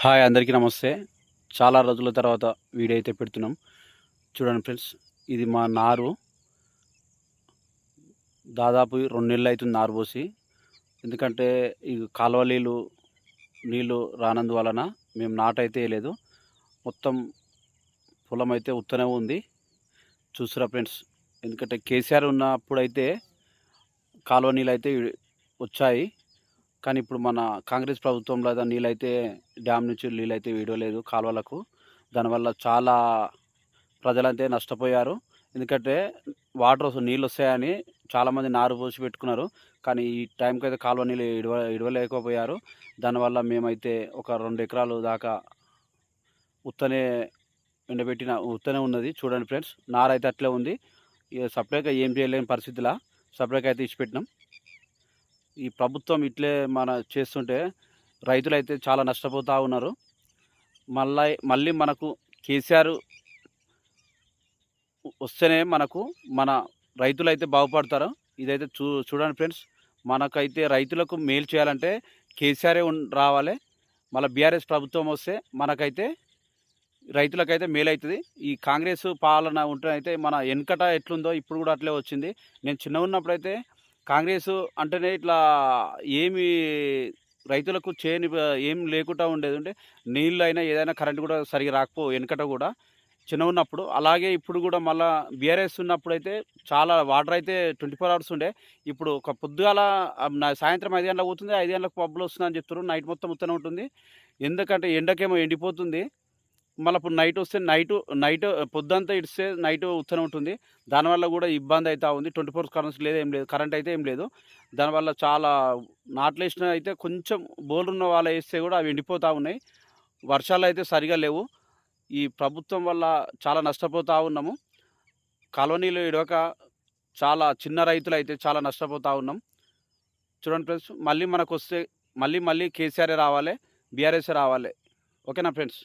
Hi అందరికీ నమస్తే. చాలా రోజుల తర్వాత వీడియో అయితే పెడుతున్నాం. చూడండి ఫ్రెండ్స్, ఇది మా నారు. దాదాపు 2 నెలలు అవుతుంది నారు పోసి. ఎందుకంటే ఈ కాలువ నీళ్ళు రానందువలన మేము నాటైతే వేయలేదు. మొత్తం పొలం అయితే ఉత్తనే ఉంది. చూస్తురా ఫ్రెండ్స్, ఎందుకంటే కేసీఆర్ ఉన్నప్పుడైతే కాలువ నీళ్ళైతే వచ్చాయి. కానీ ఇప్పుడు మన కాంగ్రెస్ ప్రభుత్వంలో నీళ్ళైతే డ్యామ్ నుంచి నీళ్ళైతే విడవలేదు కాలువలకు. దానివల్ల చాలా ప్రజలంతే నష్టపోయారు. ఎందుకంటే నీళ్ళు వస్తాయని చాలామంది నారు పోసి పెట్టుకున్నారు. కానీ ఈ టైంకి అయితే కాలువ నీళ్ళు ఇడవలేకపోయారు. దానివల్ల మేమైతే ఒక 2 ఎకరాలు దాకా ఉత్తనే ఉత్తనే ఉన్నది. చూడండి ఫ్రెండ్స్, నారైతే అట్లే ఉంది. ఇక సపరేట్గా ఏం చేయలేని పరిస్థితిలా సపరేట్గా అయితే ఇచ్చిపెట్టినాం. ఈ ప్రభుత్వం ఇట్లే చేస్తుంటే రైతులైతే చాలా నష్టపోతూ ఉన్నారు. మళ్ళీ మనకు కేసీఆర్ వస్తేనే మన రైతులైతే బాగుపడతారు. ఇదైతే చూడండి ఫ్రెండ్స్, మనకైతే రైతులకు మేలు చేయాలంటే కేసీఆరే రావాలి. మళ్ళీ బీఆర్ఎస్ ప్రభుత్వం వస్తే మనకైతే రైతులకైతే మేలవుతుంది. ఈ కాంగ్రెస్ పాలన ఉంటే అయితే మన వెనకట ఎట్లుందో ఇప్పుడు కూడా అట్లే వచ్చింది. నేను చిన్నగా ఉన్నప్పుడైతే కాంగ్రెస్ అంటేనే ఇట్లా ఏమి రైతులకు ఏం లేకుండా ఉండేది. అంటే నీళ్ళు అయినా ఏదైనా కరెంట్ కూడా సరిగా వెనకట కూడా చిన్నగా ఉన్నప్పుడు. అలాగే ఇప్పుడు కూడా మళ్ళీ బీఆర్ఎస్ ఉన్నప్పుడైతే చాలా వాటర్ అయితే 24 అవర్స్ ఉండే. ఇప్పుడు ఒక పొద్దుగాల సాయంత్రం 5 గంటలకు పోతుంది, 5 గంటలకు పబ్బులు వస్తుందని చెప్తారు. నైట్ మొత్తం ఉత్తనే ఉంటుంది. ఎందుకంటే ఎండకేమో ఎండిపోతుంది. మళ్ళీ ఇప్పుడు నైట్ వస్తే నైట్ పొద్దంతా ఇడిస్తే నైట్ ఉత్తనే ఉంటుంది. దానివల్ల కూడా ఇబ్బంది అవుతూ ఉంది. 24 కరెంట్స్ లేదు, ఏం లేదు, కరెంట్ అయితే ఏం లేదు. దానివల్ల చాలా నాట్లు వేసిన అయితే కొంచెం బోర్లున్న వాళ్ళు వేస్తే కూడా అవి ఎండిపోతూ ఉన్నాయి. వర్షాలు అయితే సరిగా లేవు. ఈ ప్రభుత్వం వల్ల చాలా నష్టపోతూ ఉన్నాము. కాలువ నీళ్ళు ఇడవక చాలా చిన్న రైతులు అయితే చాలా నష్టపోతూ ఉన్నాం. చూడండి ఫ్రెండ్స్, మళ్ళీ మనకు వస్తే మళ్ళీ కేసీఆర్ రావాలి, బీఆర్ఎస్ రావాలి. ఓకేనా ఫ్రెండ్స్?